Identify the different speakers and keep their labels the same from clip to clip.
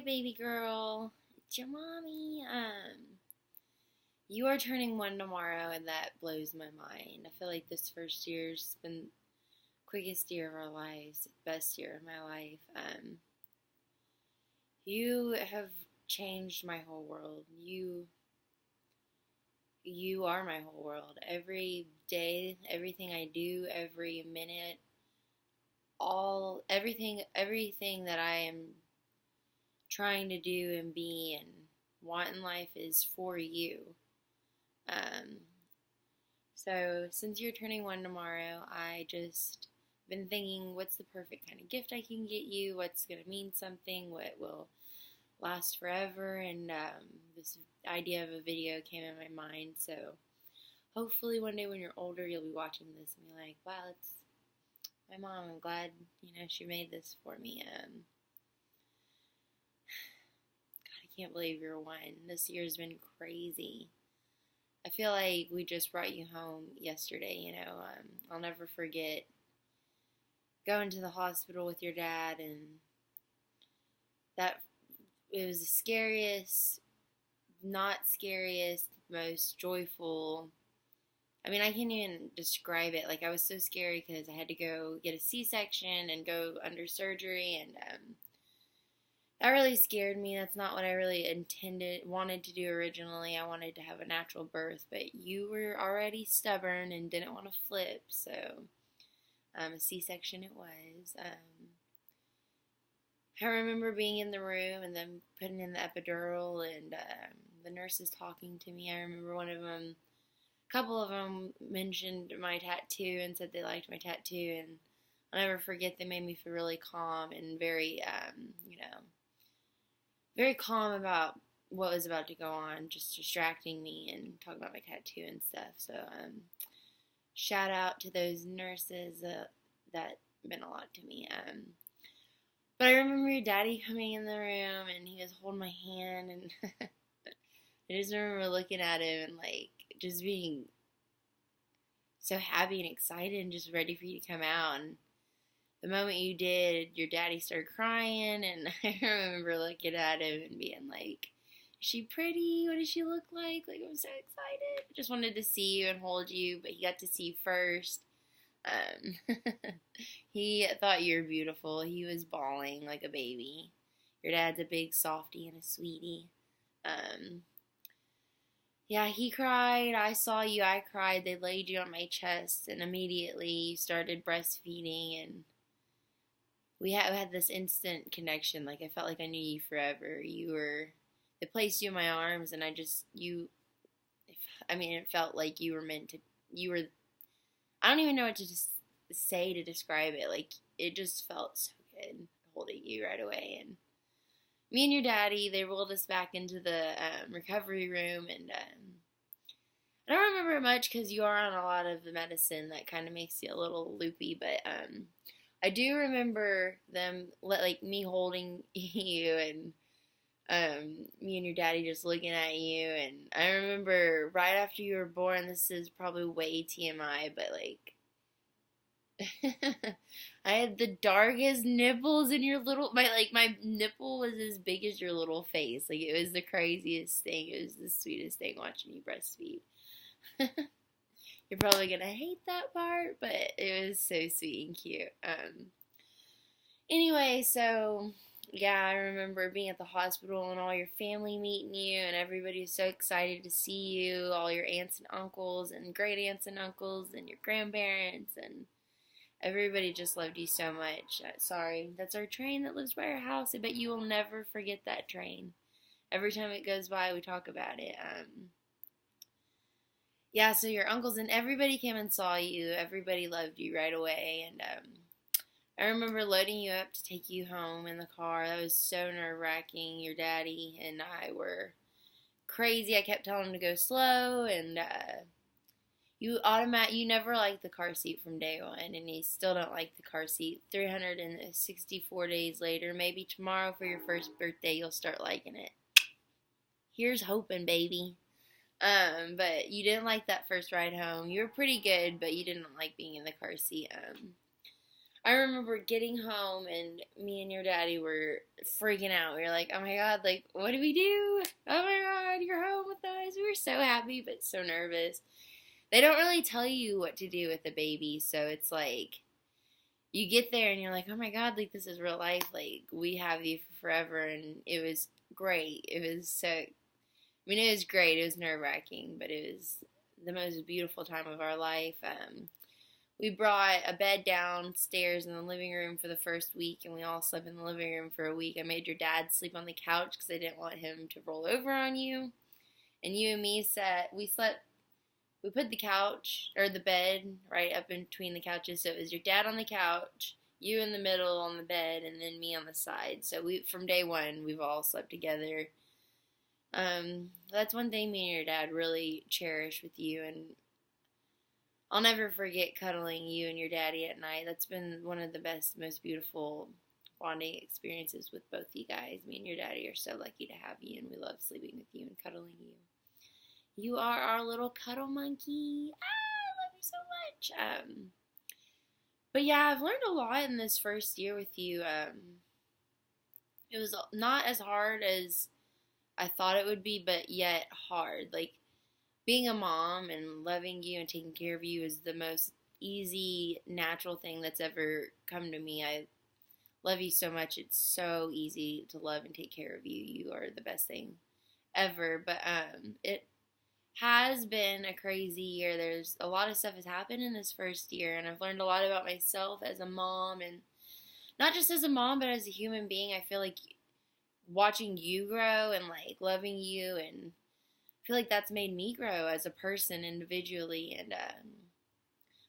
Speaker 1: Hi, baby girl. It's your mommy. You are turning one tomorrow, and that blows my mind. I feel like this first year's been quickest year of our lives, best year of my life. You have changed my whole world. You are my whole world. Every day, everything I do, every minute, everything that I am trying to do and be and want in life is for you. Um, so since you're turning one tomorrow, I just been thinking, what's the perfect kind of gift I can get you? What's gonna mean something? What will last forever? And this idea of a video came in my mind. So hopefully one day when you're older, you'll be watching this and be like, wow, it's my mom. I'm glad she made this for me. God, I can't believe you're one. This year's been crazy. I feel like we just brought you home yesterday. I'll never forget going to the hospital with your dad, and that it was the scariest, not scariest, most joyful. I mean, I can't even describe it. Like, I was so scary because I had to go get a C-section and go under surgery, and that really scared me. That's not what I really wanted to do originally. I wanted to have a natural birth, but you were already stubborn and didn't want to flip, so a C-section it was. I remember being in the room and then putting in the epidural and the nurses talking to me. I remember a couple of them mentioned my tattoo and said they liked my tattoo, and I'll never forget, they made me feel really calm and very, very calm about what was about to go on, just distracting me and talking about my tattoo and stuff. So, shout out to those nurses. That meant a lot to me. But I remember your daddy coming in the room and he was holding my hand, and I just remember looking at him and just being so happy and excited and just ready for you to come out. And the moment you did, your daddy started crying, and I remember looking at him and being like, is she pretty? What does she look like? Like, I'm so excited. I just wanted to see you and hold you, but he got to see you first. He thought you were beautiful. He was bawling like a baby. Your dad's a big softie and a sweetie. Yeah, he cried. I saw you. I cried. They laid you on my chest, and immediately you started breastfeeding, and we had this instant connection. Like, I felt like I knew you forever. They placed you in my arms, and it felt like you were I don't even know what to just say to describe it. Like, it just felt so good holding you right away. And me and your daddy, they rolled us back into the recovery room, and I don't remember much because you are on a lot of the medicine that kind of makes you a little loopy, but I do remember me holding you, and me and your daddy just looking at you. And I remember right after you were born, this is probably way TMI, but I had the darkest nipples in my nipple was as big as your little face. Like, it was the craziest thing. It was the sweetest thing watching you breastfeed. You're probably gonna hate that part, but it was so sweet and cute. Anyway, so yeah, I remember being at the hospital and all your family meeting you, and everybody was so excited to see you. All your aunts and uncles and great aunts and uncles and your grandparents, and everybody just loved you so much. Sorry, that's our train that lives by our house. I bet you will never forget that train. Every time it goes by, we talk about it. Yeah, so your uncles and everybody came and saw you. Everybody loved you right away. And I remember loading you up to take you home in the car. That was so nerve-wracking. Your daddy and I were crazy. I kept telling him to go slow, and you never liked the car seat from day one, and you still don't like the car seat. 364 days later, maybe tomorrow for your first birthday, you'll start liking it. Here's hoping, baby. But you didn't like that first ride home. You were pretty good, but you didn't like being in the car seat. I remember getting home and me and your daddy were freaking out. We were like, oh my God, like, what do we do? Oh my God, you're home with us. We were so happy, but so nervous. They don't really tell you what to do with the baby, so it's like, you get there and you're like, oh my God, like, this is real life. Like, we have you for forever. And it was great. It was so, I mean, it was great. It was nerve wracking, but it was the most beautiful time of our life. We brought a bed downstairs in the living room for the first week, and we all slept in the living room for a week. I made your dad sleep on the couch because I didn't want him to roll over on you. And you and me we put the couch, or the bed, right up in between the couches. So it was your dad on the couch, you in the middle on the bed, and then me on the side. So from day one, we've all slept together. That's one thing me and your dad really cherish with you, and I'll never forget cuddling you and your daddy at night. That's been one of the best, most beautiful bonding experiences with both you guys. Me and your daddy are so lucky to have you, and we love sleeping with you and cuddling you. You are our little cuddle monkey. I love you so much. But yeah, I've learned a lot in this first year with you. It was not as hard as I thought it would be, but yet hard. Like, being a mom and loving you and taking care of you is the most easy, natural thing that's ever come to me. I love you so much. It's so easy to love and take care of you. You are the best thing ever. But it has been a crazy year. There's a lot of stuff has happened in this first year, and I've learned a lot about myself as a mom, and not just as a mom, but as a human being. I feel like watching you grow and like loving you, and I feel like that's made me grow as a person individually, and I'm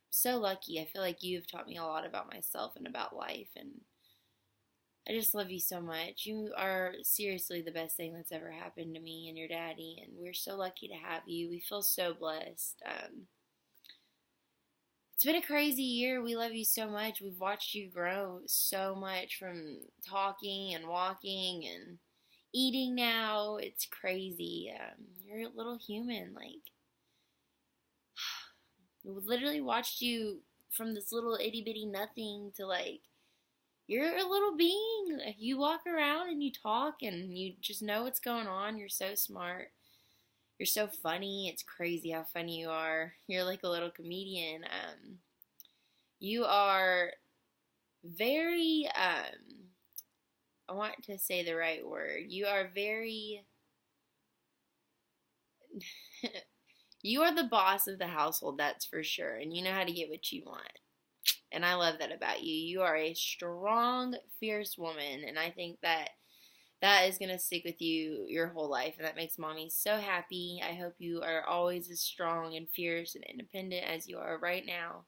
Speaker 1: so lucky. I feel like you've taught me a lot about myself and about life, and I just love you so much. You are seriously the best thing that's ever happened to me and your daddy, and we're so lucky to have you. We feel so blessed. It's been a crazy year. We love you so much. We've watched you grow so much, from talking and walking and eating now. It's crazy. You're a little human. Like, we literally watched you from this little itty bitty nothing to like, you're a little being. You walk around and you talk and you just know what's going on. You're so smart. You're so funny. It's crazy how funny you are. You're like a little comedian. You are very, I want to say the right word. You are very, you are the boss of the household, that's for sure. And you know how to get what you want. And I love that about you. You are a strong, fierce woman, and I think that is going to stick with you your whole life, and that makes mommy so happy. I hope you are always as strong and fierce and independent as you are right now.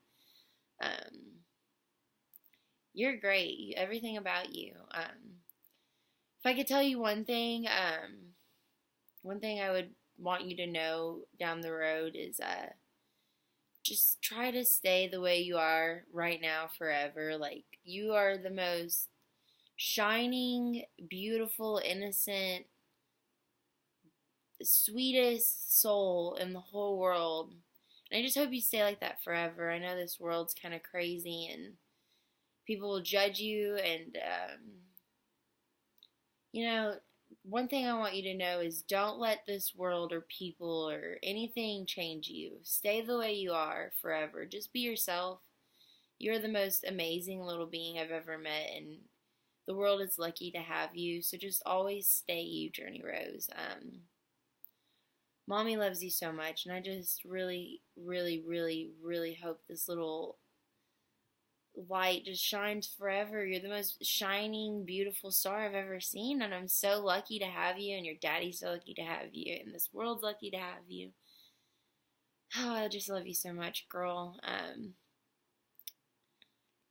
Speaker 1: You're great. Everything about you. If I could tell you one thing I would want you to know down the road is just try to stay the way you are right now forever. Like, you are the most shining, beautiful, innocent, sweetest soul in the whole world. And I just hope you stay like that forever. I know this world's kind of crazy and people will judge you, and you know, one thing I want you to know is don't let this world or people or anything change you. Stay the way you are forever. Just be yourself. You're the most amazing little being I've ever met, and the world is lucky to have you. So just always stay you, Journey Rose. Mommy loves you so much, and I just really, really, really, really hope this little light just shines forever. You're the most shining, beautiful star I've ever seen, and I'm so lucky to have you, and your daddy's so lucky to have you, and this world's lucky to have you. Oh, I just love you so much, girl.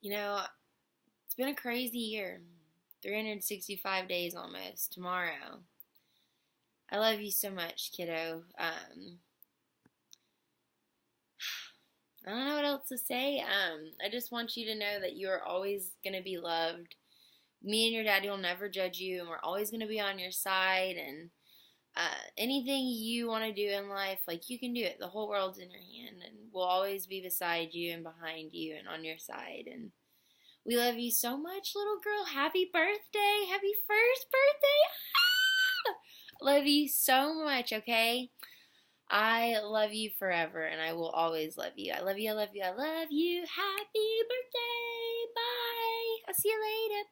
Speaker 1: It's been a crazy year. 365 days almost. Tomorrow. I love you so much, kiddo. I don't know what else to say. I just want you to know that you are always going to be loved. Me and your daddy will never judge you, and we're always going to be on your side. And anything you want to do in life, like, you can do it. The whole world's in your hand, and we'll always be beside you and behind you and on your side. And We love you so much, little girl. Happy birthday. Happy first birthday. Ah! Love you so much, okay? I love you forever, and I will always love you. I love you, I love you, I love you. Happy birthday. Bye. I'll see you later.